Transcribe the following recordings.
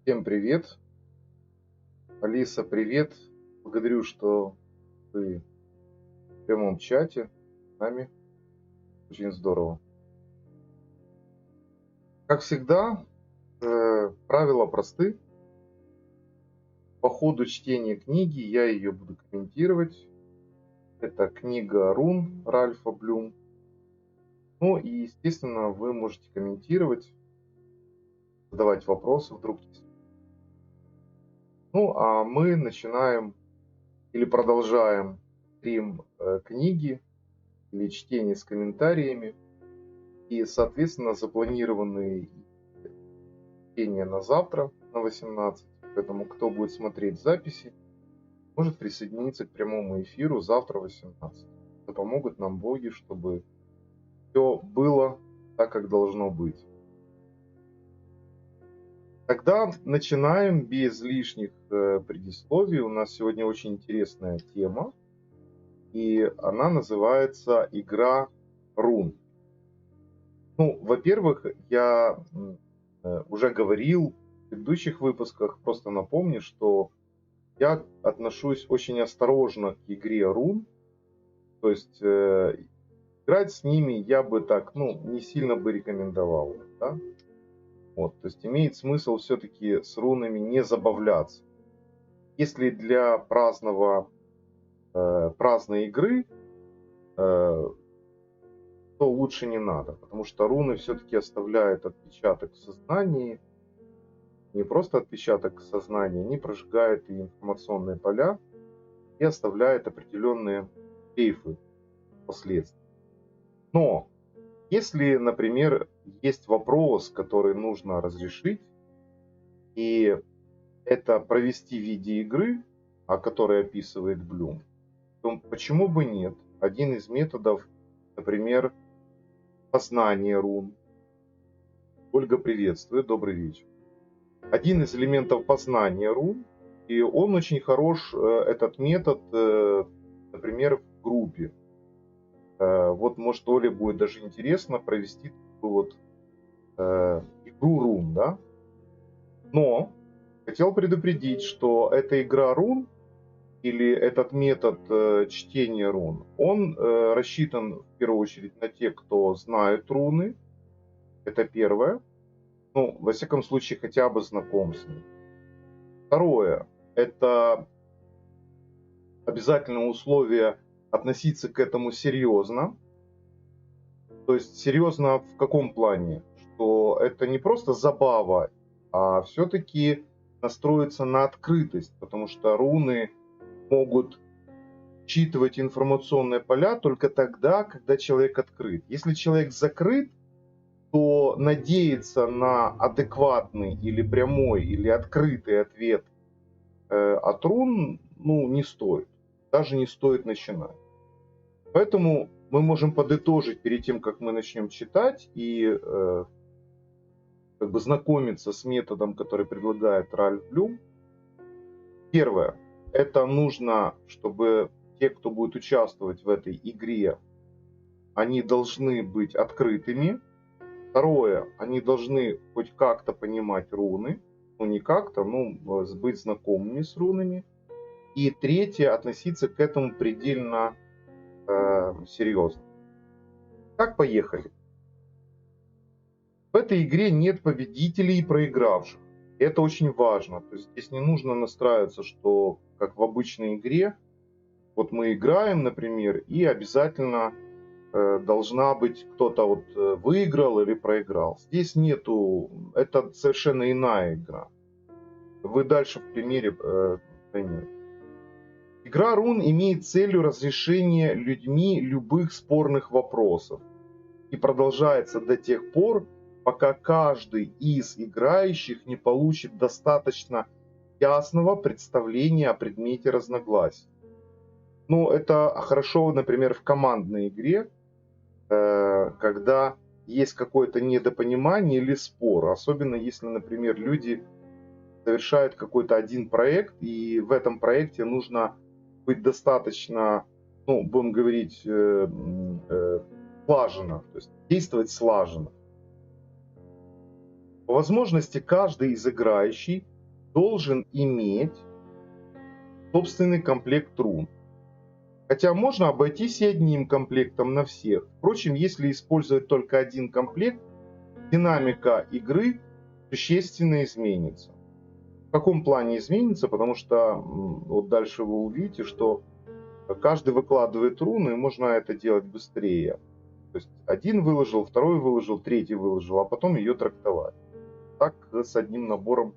Всем привет. Алиса, привет. Благодарю, что вы в прямом чате с нами. Очень здорово. Как всегда, правила просты. По ходу чтения книги я ее буду комментировать. Это книга «Рун» Ральфа Блюм. Ну и, естественно, вы можете комментировать, задавать вопросы вдруг есть. Ну, а мы начинаем или продолжаем стрим книги или чтение с комментариями. И, соответственно, запланированные чтения на завтра на 18. Поэтому, кто будет смотреть записи, может присоединиться к прямому эфиру завтра в 18. Это помогут нам боги, чтобы все было так, как должно быть. Тогда начинаем без лишних предисловий. У нас сегодня очень интересная тема. И она называется «Игра рун». Ну, во-первых, я уже говорил в предыдущих выпусках, просто напомню, что я отношусь очень осторожно к игре рун. То есть играть с ними я бы так, не сильно бы рекомендовал. Да? Вот, то есть имеет смысл все-таки с рунами не забавляться. Если для праздной игры, то лучше не надо, потому что руны все-таки оставляют отпечаток в сознании. Не просто отпечаток в сознании, они прожигают и информационные поля и оставляют определенные шлейфы впоследствии. Но если, например, есть вопрос, который нужно разрешить, и это провести в виде игры, о которой описывает Блюм, то почему бы нет? Один из методов, например, познание рун. Ольга, приветствую, добрый вечер. Один из элементов познания рун, и он очень хорош, этот метод, например, в группе. Вот, может, Оле будет даже интересно провести такую вот игру рун, да? Но хотел предупредить, что эта игра рун или этот метод чтения рун, он рассчитан в первую очередь на тех, кто знает руны. Это первое. Ну, во всяком случае, хотя бы знаком с ним. Второе. Это обязательное условие относиться к этому серьезно. То есть серьезно в каком плане? Что это не просто забава, а все-таки настроиться на открытость, потому что руны могут считывать информационные поля только тогда, когда человек открыт. Если человек закрыт, то надеяться на адекватный или прямой, или открытый ответ от рун, не стоит. Даже не стоит начинать. Поэтому мы можем подытожить перед тем, как мы начнем читать и знакомиться с методом, который предлагает Ральф Блюм. Первое. Это нужно, чтобы те, кто будет участвовать в этой игре, они должны быть открытыми. Второе. Они должны хоть как-то понимать руны. Не как-то, быть знакомыми с рунами. И третье. Относиться к этому предельно серьезно. Так, поехали. В этой игре нет победителей и проигравших. Это очень важно. То есть здесь не нужно настраиваться, что как в обычной игре, вот мы играем, например, и обязательно должна быть кто-то выиграл или проиграл. Здесь нету, это совершенно иная игра. Вы дальше в примере поймете. Игра рун имеет целью разрешения людьми любых спорных вопросов и продолжается до тех пор, пока каждый из играющих не получит достаточно ясного представления о предмете разногласий. Это хорошо, например, в командной игре, когда есть какое-то недопонимание или спор. Особенно если, например, люди совершают какой-то один проект, и в этом проекте нужно быть достаточно, будем говорить, слаженно, то есть действовать слаженно. По возможности каждый из играющих должен иметь собственный комплект рун. Хотя можно обойтись и одним комплектом на всех. Впрочем, если использовать только один комплект, динамика игры существенно изменится. В каком плане изменится? Потому что вот дальше вы увидите, что каждый выкладывает руны, и можно это делать быстрее. То есть один выложил, второй выложил, третий выложил, а потом ее трактовать. Так с одним набором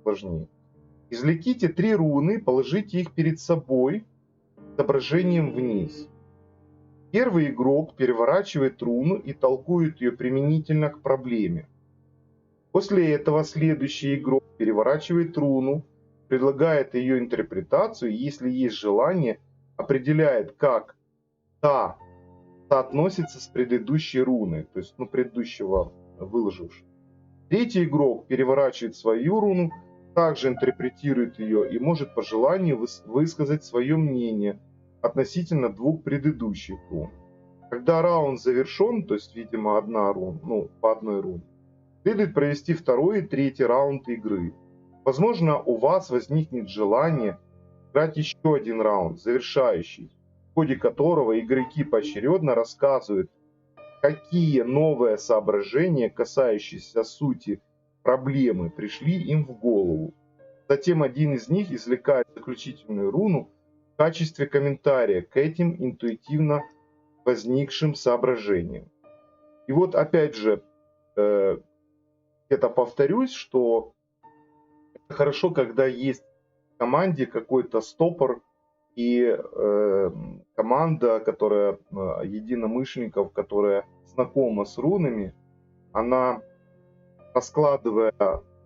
сложнее. Извлеките 3 руны, положите их перед собой отображением вниз. Первый игрок переворачивает руну и толкует ее применительно к проблеме. После этого следующий игрок переворачивает руну, предлагает ее интерпретацию и, если есть желание, определяет, как та соотносится с предыдущей руной, то есть предыдущего выложившего. Третий игрок переворачивает свою руну, также интерпретирует ее и может по желанию высказать свое мнение относительно 2 предыдущих рун. Когда раунд завершен, то есть, видимо, одна руна, по одной руне, следует провести второй и третий раунд игры. Возможно, у вас возникнет желание играть еще один раунд, завершающий, в ходе которого игроки поочередно рассказывают, какие новые соображения, касающиеся сути проблемы, пришли им в голову. Затем один из них извлекает заключительную руну в качестве комментария к этим интуитивно возникшим соображениям. И вот опять же, это повторюсь, что это хорошо, когда есть в команде какой-то стопор и команда, которая единомышленников, которая знакома с рунами, она, раскладывая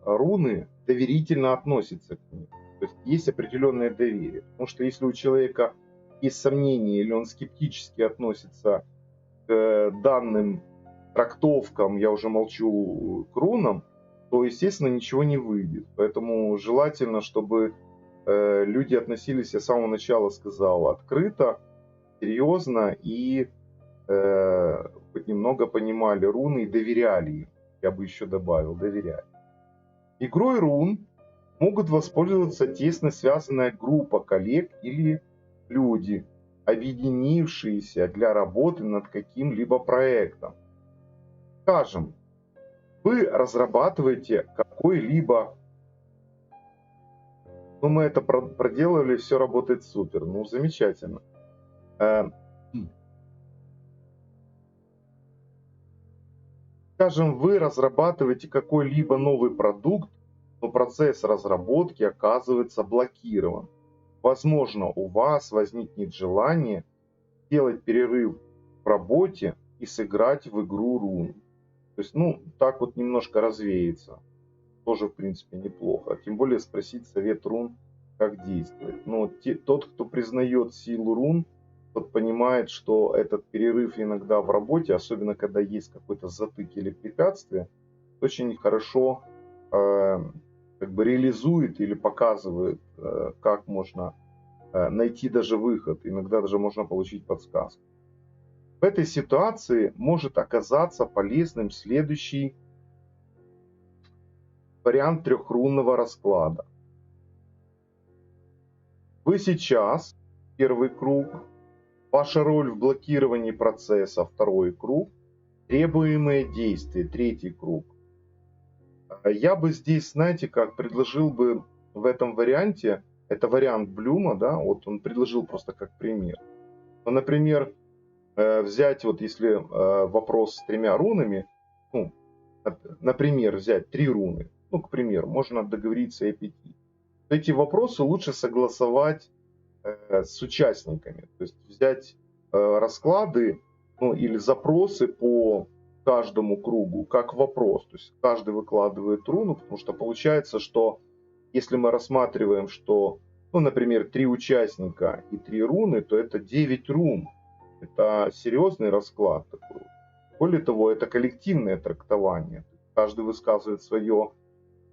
руны, доверительно относится к ним. То есть есть определенное доверие. Потому что если у человека есть сомнения или он скептически относится к данным трактовкам, я уже молчу, к рунам, то, естественно, ничего не выйдет. Поэтому желательно, чтобы люди относились, я с самого начала сказал, открыто, серьезно и хоть немного понимали руны и доверяли им. Я бы еще добавил, доверяли. Игрой рун могут воспользоваться тесно связанная группа коллег или люди, объединившиеся для работы над каким-либо проектом. Скажем, вы разрабатываете какой-либо... мы это проделали, все работает супер. Замечательно. Скажем, вы разрабатываете какой-либо новый продукт, но процесс разработки оказывается блокирован. Возможно, у вас возникнет желание сделать перерыв в работе и сыграть в игру рун. То есть, так вот немножко развеяться. Тоже, в принципе, неплохо. Тем более спросить совет рун, как действовать. Но тот, кто признает силу рун, тот понимает, что этот перерыв иногда в работе, особенно когда есть какой-то затык или препятствие, очень хорошо реализует или показывает, как можно найти даже выход. Иногда даже можно получить подсказку. В этой ситуации может оказаться полезным следующий вариант трехрунного расклада. Вы сейчас, первый круг, ваша роль в блокировании процесса, второй круг, требуемые действия, третий круг. Я бы здесь, знаете, как предложил бы в этом варианте, это вариант Блюма, да, вот он предложил просто как пример. Например, взять, вот если вопрос с 3 рунами, например, взять 3 руны, к примеру, можно договориться и о 5. Эти вопросы лучше согласовать с участниками, то есть взять расклады или запросы по каждому кругу как вопрос, то есть каждый выкладывает руну, потому что получается, что если мы рассматриваем, что, например, 3 участника и 3 руны, то это 9 рун. Это серьезный расклад такой. Более того, это коллективное трактование. Каждый высказывает свое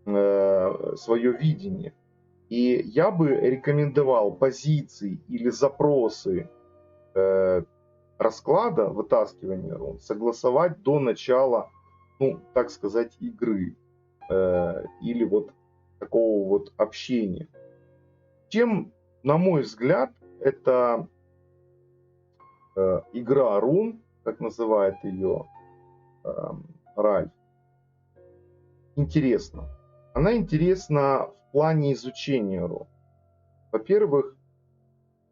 видение. И я бы рекомендовал позиции или запросы расклада, вытаскивания рун, согласовать до начала, так сказать, игры. Или вот такого вот общения. Чем, на мой взгляд, это игра рун, как называет ее Ральф, интересна. Она интересна в плане изучения рун. Во-первых,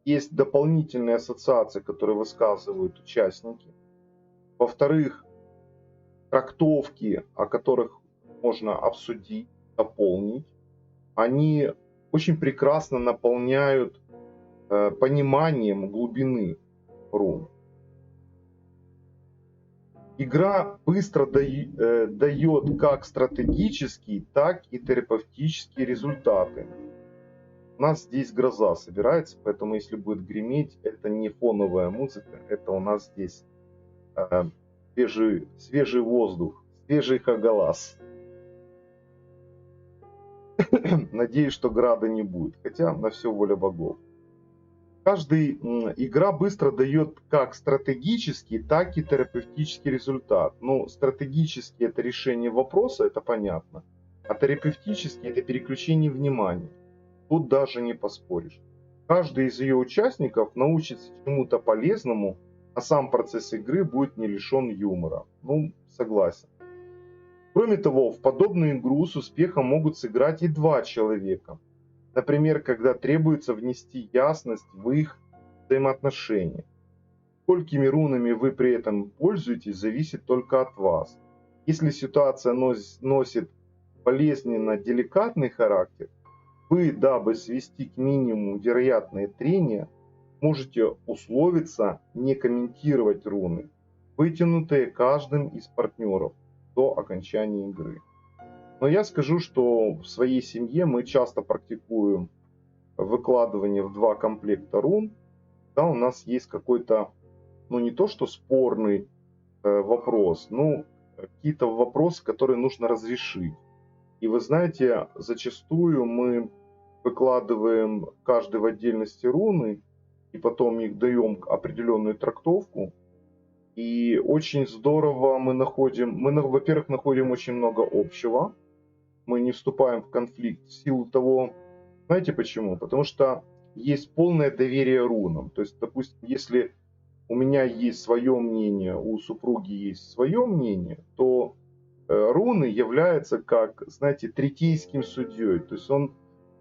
есть дополнительные ассоциации, которые высказывают участники. Во-вторых, трактовки, о которых можно обсудить, дополнить, они очень прекрасно наполняют пониманием глубины рун. Игра быстро дает как стратегические, так и терапевтические результаты. У нас здесь гроза собирается, поэтому если будет греметь, это не фоновая музыка, это у нас здесь свежий воздух, свежий хагалас. Надеюсь, что града не будет, хотя на все воля богов. Игра быстро дает как стратегический, так и терапевтический результат. Ну, стратегический — это решение вопроса, это понятно. А терапевтический — это переключение внимания. Тут даже не поспоришь. Каждый из ее участников научится чему-то полезному, а сам процесс игры будет не лишен юмора. Ну, согласен. Кроме того, в подобную игру с успехом могут сыграть и два человека. Например, когда требуется внести ясность в их взаимоотношения. Сколькими рунами вы при этом пользуетесь, зависит только от вас. Если ситуация носит болезненно деликатный характер, вы, дабы свести к минимуму вероятные трения, можете условиться не комментировать руны, вытянутые каждым из партнеров до окончания игры. Но я скажу, что в своей семье мы часто практикуем выкладывание в два комплекта рун, когда у нас есть какой-то, ну не то что спорный вопрос, но какие-то вопросы, которые нужно разрешить. И вы знаете, зачастую мы выкладываем каждый в отдельности руны, и потом их даем определенную трактовку. И очень здорово мы находим, во-первых, находим очень много общего, мы не вступаем в конфликт в силу того, знаете почему? Потому что есть полное доверие рунам. То есть, допустим, если у меня есть свое мнение, у супруги есть свое мнение, то руны являются как, знаете, третейским судьей. То есть он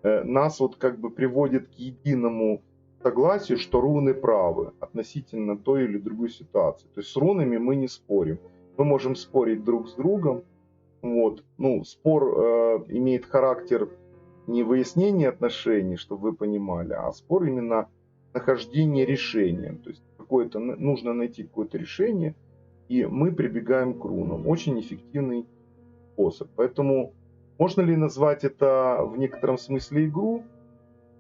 нас вот как бы приводит к единому согласию, что руны правы относительно той или другой ситуации. То есть с рунами мы не спорим. Мы можем спорить друг с другом. Вот. Ну, спор имеет характер не выяснения отношений, чтобы вы понимали, а спор именно нахождения решения. То есть нужно найти какое-то решение, и мы прибегаем к рунам. Очень эффективный способ. Поэтому можно ли назвать это в некотором смысле игру?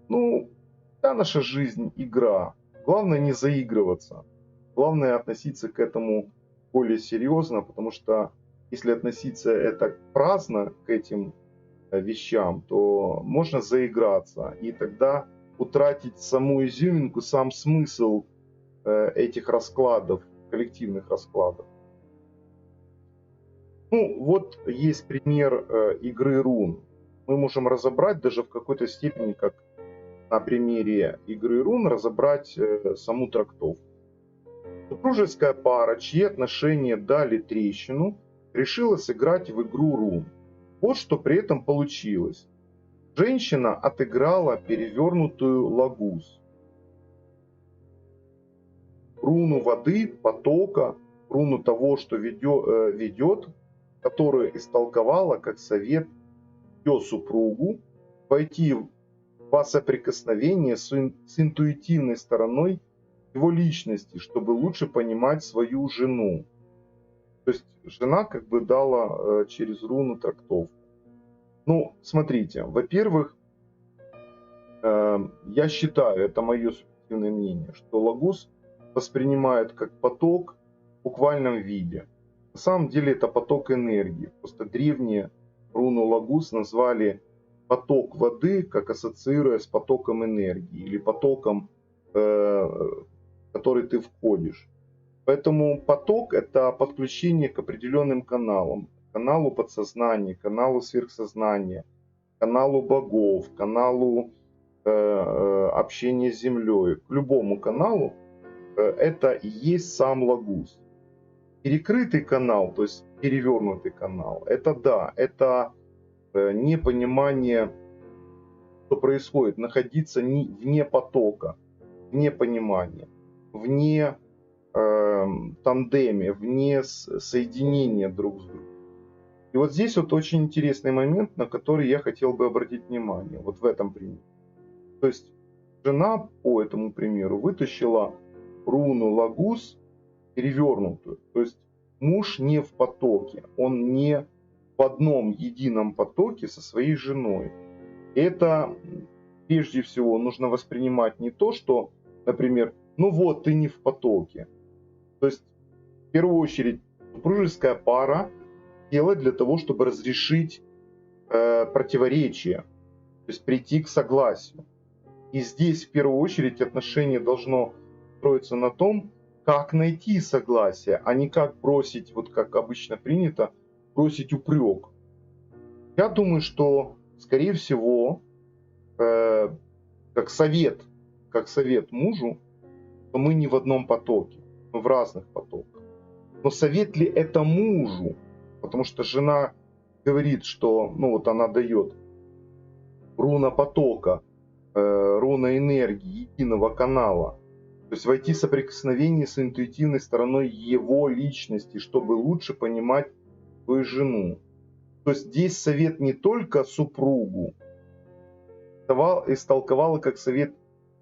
Ну, вся наша жизнь игра. Главное не заигрываться. Главное относиться к этому более серьезно, потому что если относиться это праздно к этим вещам, то можно заиграться и тогда утратить саму изюминку, сам смысл этих раскладов, коллективных раскладов. Ну, вот есть пример игры рун. Мы можем разобрать даже в какой-то степени, как на примере игры рун, разобрать саму трактовку. Супружеская пара, чьи отношения дали трещину, решила сыграть в игру рун. Вот что при этом получилось. Женщина отыграла перевернутую лагус, руну воды, потока, руну того, что ведет, которую истолковала как совет ее супругу войти в соприкосновение с интуитивной стороной его личности, чтобы лучше понимать свою жену. То есть жена как бы дала через руну трактовку. Ну, смотрите, во-первых, я считаю, это мое субъективное мнение, что лагус воспринимают как поток в буквальном виде. На самом деле это поток энергии. Просто древние руну лагус назвали поток воды, как ассоциируя с потоком энергии или потоком, в который ты входишь. Поэтому поток — это подключение к определенным каналам. Каналу подсознания, каналу сверхсознания, каналу богов, каналу общения с землей, к любому каналу, это и есть сам лагус. Перекрытый канал, то есть перевернутый канал, это да, это непонимание, что происходит, находиться вне потока, вне понимания, вне тандеме, вне соединения друг с другом. И вот здесь вот очень интересный момент, на который я хотел бы обратить внимание, вот в этом примере. То есть жена по этому примеру вытащила руну лагус перевернутую. То есть муж не в потоке, он не в одном едином потоке со своей женой. Это прежде всего нужно воспринимать не то, что, например, ну вот ты не в потоке. То есть в первую очередь супружеская пара делает для того, чтобы разрешить противоречия, то есть прийти к согласию. И здесь в первую очередь отношение должно строиться на том, как найти согласие, а не как бросить, вот как обычно принято, бросить упрек. Я думаю, что, скорее всего, как совет мужу, что мы не в одном потоке, мы в разных потоках. Но совет ли это мужу? Потому что жена говорит, что, ну вот она дает руна потока, руна энергии, единого канала. То есть войти в соприкосновение с интуитивной стороной его личности, чтобы лучше понимать свою жену. То есть здесь совет не только супругу, истолковала как совет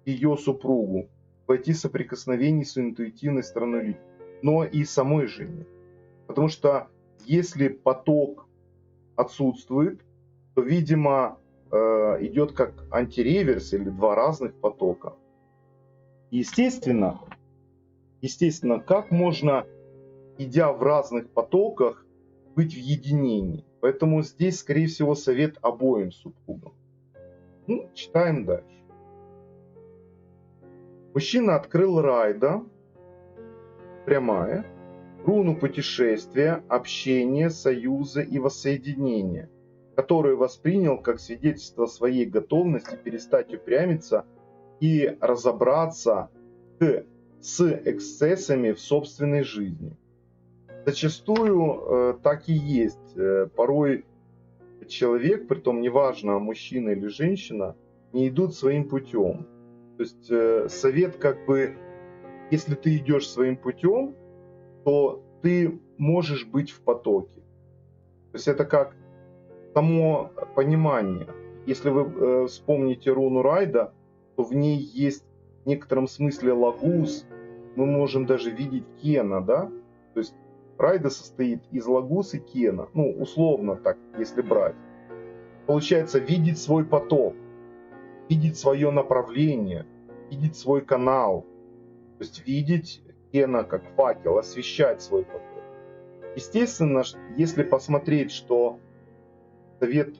ее супругу, войти в соприкосновение с интуитивной стороной личности, но и самой жене. Потому что если поток отсутствует, то, видимо, идет как антиреверс или два разных потока. Естественно, как можно, идя в разных потоках, быть в единении? Поэтому здесь, скорее всего, совет обоим супругам. Ну, читаем дальше. Мужчина открыл Райда, прямая, руну путешествия, общения, союза и воссоединения, которую воспринял как свидетельство своей готовности перестать упрямиться и разобраться с эксцессами в собственной жизни. Зачастую так и есть. Порой человек, притом неважно, мужчина или женщина, не идут своим путем. То есть совет как бы, если ты идешь своим путем, то ты можешь быть в потоке. То есть это как само понимание. Если вы вспомните руну Райда, то в ней есть в некотором смысле лагус. Мы можем даже видеть Кена, да? То есть Райда состоит из лагус и Кена. Ну, условно так, если брать. Получается, видеть свой поток, видеть свое направление, видеть свой канал. То есть видеть Кена как факел, освещать свой поток. Естественно, если посмотреть, что совет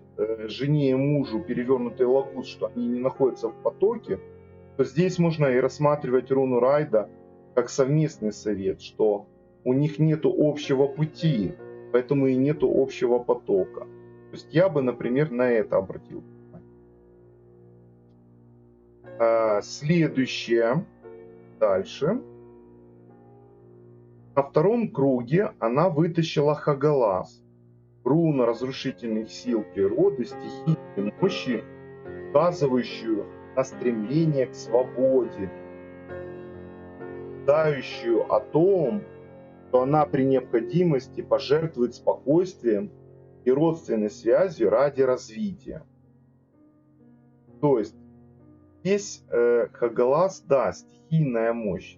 жене и мужу перевернутый лагус, что они не находятся в потоке, то здесь можно и рассматривать руну Райда как совместный совет, что у них нету общего пути, поэтому и нету общего потока. То есть я бы, например, на это обратил внимание. Следующее. Дальше. На втором круге она вытащила Хагалас, руну разрушительных сил природы, стихийной мощи, указывающую на стремление к свободе, дающую о том, что она при необходимости пожертвует спокойствием и родственной связью ради развития. То есть здесь Хагалас, да, стихийная мощь.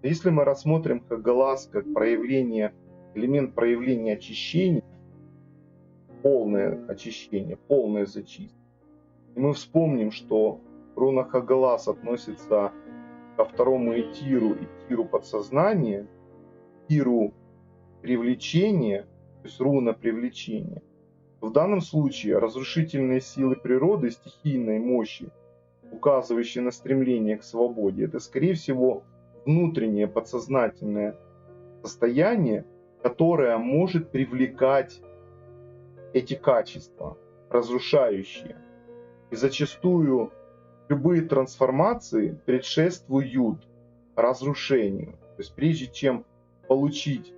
Но если мы рассмотрим Хагалас как проявление, элемент проявления очищения, полное очищение, полная зачистка, и мы вспомним, что руна Хагалас относится ко второму этиру, этиру подсознания, этиру привлечения, то есть руна привлечения. В данном случае разрушительные силы природы, стихийной мощи, указывающие на стремление к свободе, это, скорее всего, внутреннее подсознательное состояние, которое может привлекать эти качества. разрушающие. И зачастую любые трансформации предшествуют разрушению. То есть прежде чем получить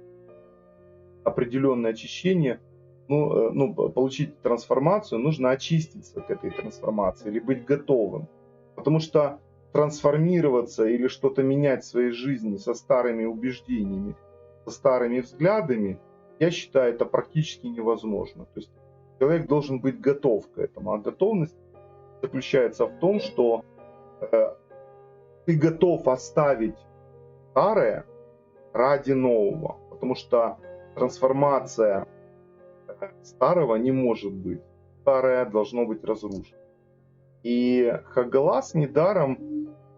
определенное очищение, получить трансформацию, нужно очиститься к этой трансформации или быть готовым. Потому что трансформироваться или что-то менять в своей жизни со старыми убеждениями, со старыми взглядами, я считаю, это практически невозможно. То есть человек должен быть готов к этому. А готовность заключается в том, что ты готов оставить старое ради нового. Потому что трансформация старого не может быть. Старое должно быть разрушено. И Хагалас недаром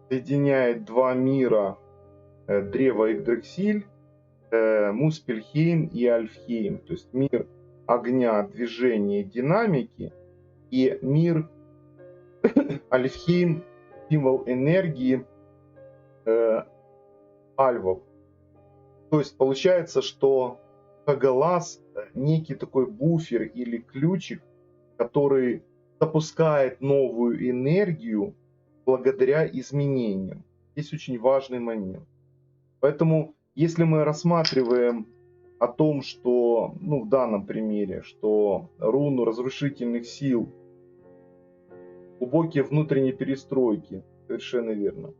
соединяет два мира, древо Игдрасиль, Муспельхейм и Альфхейм. То есть мир огня, движения, динамики и мир Альфхейм, символ энергии, альвов. То есть получается, что Хагалас некий такой буфер или ключик, который запускает новую энергию благодаря изменениям. Здесь очень важный момент. Поэтому, если мы рассматриваем о том, что, в данном примере, что руну разрушительных сил, глубокие внутренние перестройки, совершенно верно.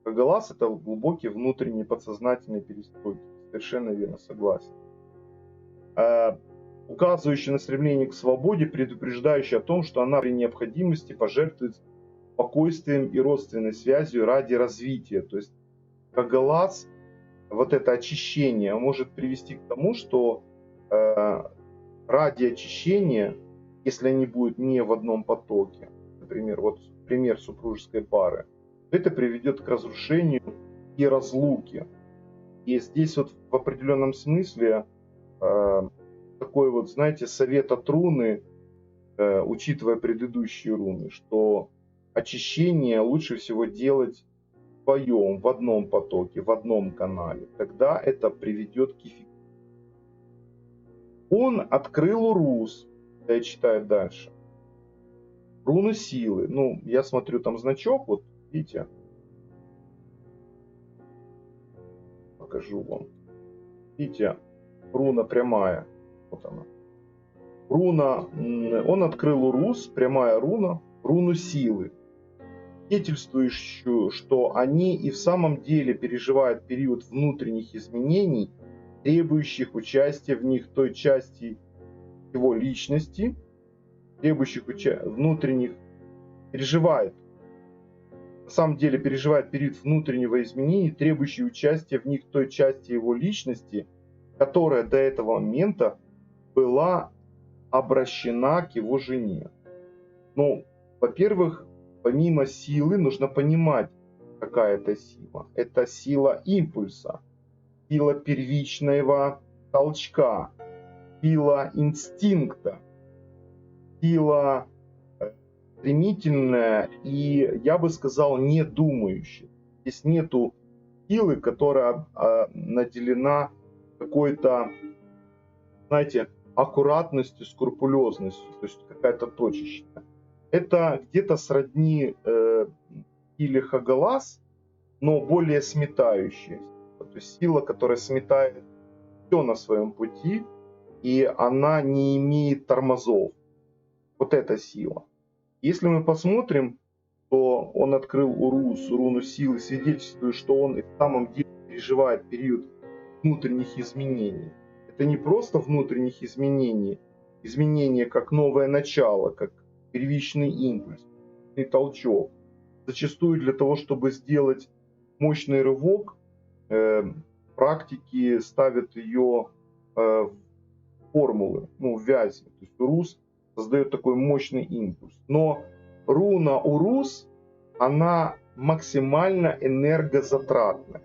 Хагалас — это глубокие внутренние подсознательные перестройки, совершенно верно, согласен. Указывающий на стремление к свободе, предупреждающий о том, что она при необходимости пожертвует спокойствием и родственной связью ради развития. То есть Хагалас, вот это очищение, может привести к тому, что ради очищения, если они будут не в одном потоке, например, вот пример супружеской пары, это приведет к разрушению и разлуке. И здесь вот в определенном смысле такой вот, знаете, совет от руны, учитывая предыдущие руны, что очищение лучше всего делать вдвоем, в одном потоке, в одном канале. Тогда это приведет к эффективности. Он открыл Урус, я читаю дальше, руну силы. Я смотрю, там значок, вот видите, покажу вам. Видите, руна прямая, вот она. Руна, он открыл Урус, прямая руна, руну силы, свидетельствующую, что они и в самом деле переживают период внутренних изменений, требующих участия в них той части его личности, требующих внутренних, переживает, на самом деле переживает период внутреннего изменения, требующий участия в них той части его личности, которая до этого момента была обращена к его жене. Во-первых, помимо силы нужно понимать, какая это сила. Это сила импульса, сила первичного толчка, сила инстинкта, сила стремительная и, я бы сказал, не думающая. Здесь нету силы, которая наделена какой-то, знаете, аккуратностью, скрупулезностью, то есть какая-то точечная. Это где-то сродни силе Хагалас, но более сметающая. То есть сила, которая сметает все на своем пути, и она не имеет тормозов. Вот эта сила. Если мы посмотрим, то он открыл Урус, руну силы, свидетельствуя, что он и в самом деле переживает период внутренних изменений. Это не просто внутренних изменений, изменения как новое начало, как первичный импульс, толчок. Зачастую для того, чтобы сделать мощный рывок, практики ставят ее в формулы, в вязи. То есть Урус создает такой мощный импульс. Но руна Урус, она максимально энергозатратная.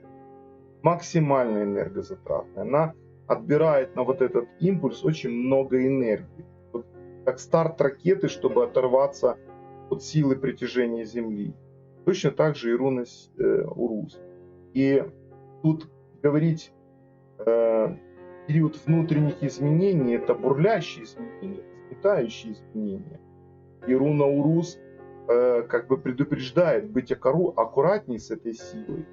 Максимально энергозатратная. Она отбирает на вот этот импульс очень много энергии. Вот как старт ракеты, чтобы оторваться от силы притяжения Земли. Точно так же и руна Урус. И тут говорить период внутренних изменений, это бурлящие изменения, сметающие изменения. И руна Урус как бы предупреждает быть аккуратней с этой силой.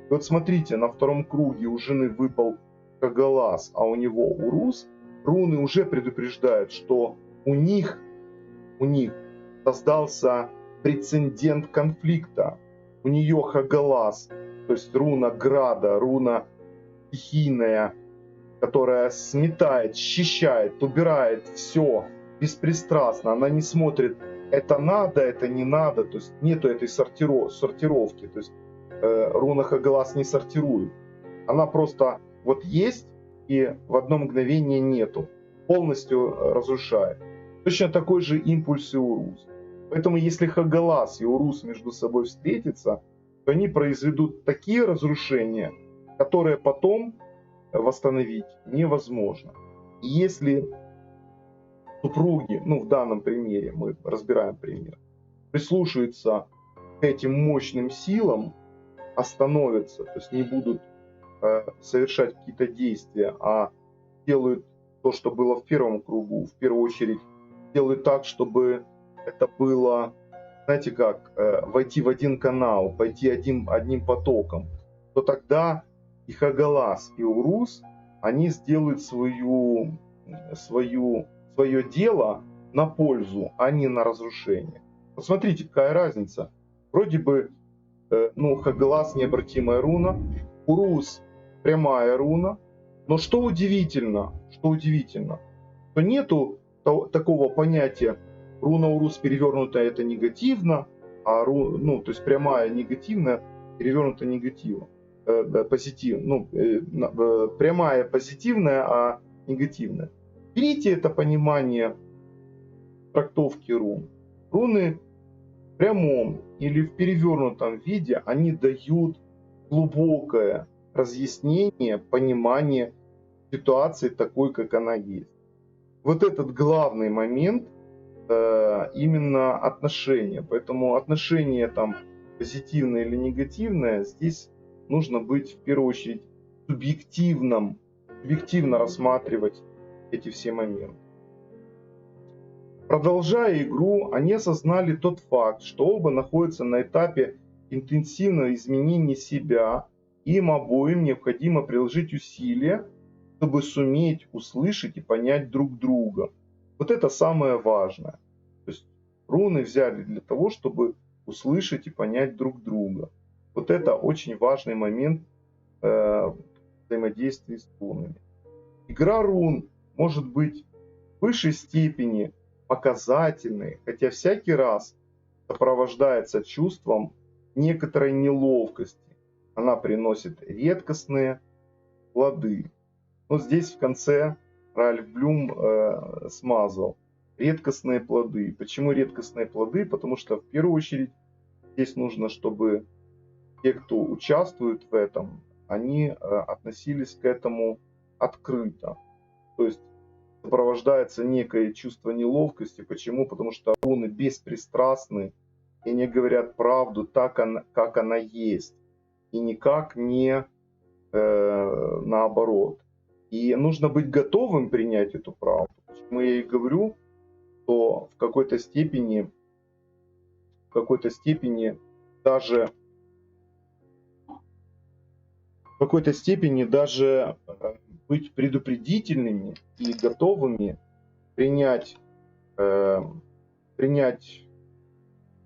И вот смотрите, на втором круге у жены выпал Хагалас, а у него Урус. Руны уже предупреждают, что у них создался прецедент конфликта. У нее Хагалас, то есть руна Града, руна стихийная, которая сметает, счищает, убирает все беспристрастно. Она не смотрит, это надо, это не надо. То есть нету этой сортировки. То есть руна Хагалас не сортирует. Она просто вот есть и в одно мгновение нету. Полностью разрушает. Точно такой же импульс и Урус. Поэтому если Хагалас и Урус между собой встретятся, то они произведут такие разрушения, которые потом восстановить невозможно. И если супруги, ну в данном примере, мы разбираем пример, прислушаются к этим мощным силам, остановятся, то есть не будут совершать какие-то действия, а делают то, что было в первом кругу, в первую очередь делают так, чтобы это было, знаете как, войти в один канал, пойти одним потоком, то тогда и Хагалас, и Урус, они сделают свое дело на пользу, а не на разрушение. Посмотрите, какая разница. Вроде бы, Хагалас необратимая руна, Урус прямая руна, но что удивительно, что нету такого понятия руна Урус перевернутая это негативно, а то есть прямая негативная, перевернута негативно. Прямая позитивная, а негативная. Берите это понимание трактовки рун. Руны в прямом или в перевернутом виде, они дают глубокое разъяснение, понимание ситуации такой, как она есть. Вот этот главный момент именно отношения. Поэтому отношение там позитивное или негативное, здесь нужно быть в первую очередь субъективно рассматривать эти все моменты. Продолжая игру, они осознали тот факт, что оба находятся на этапе интенсивного изменения себя, и им обоим необходимо приложить усилия, чтобы суметь услышать и понять друг друга. Вот это самое важное. То есть руны взяли для того, чтобы услышать и понять друг друга. Вот это очень важный момент взаимодействия с рунами. Игра рун может быть в высшей степени показательной, хотя всякий раз сопровождается чувством некоторой неловкости. Она приносит редкостные плоды. Но здесь в конце Ральф Блюм смазал редкостные плоды. Почему редкостные плоды? Потому что в первую очередь здесь нужно, чтобы те, кто участвует в этом, они относились к этому открыто. То есть сопровождается некое чувство неловкости. Почему? Потому что руны беспристрастны и не говорят правду так, как она есть. И никак не наоборот. И нужно быть готовым принять эту правду. Почему я и говорю, что в какой-то степени даже быть предупредительными и готовыми принять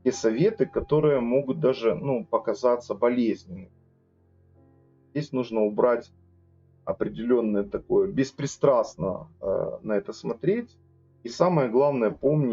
те советы, которые могут даже показаться болезненными. Здесь нужно убрать определенное такое, беспристрастно на это смотреть. И самое главное помнить,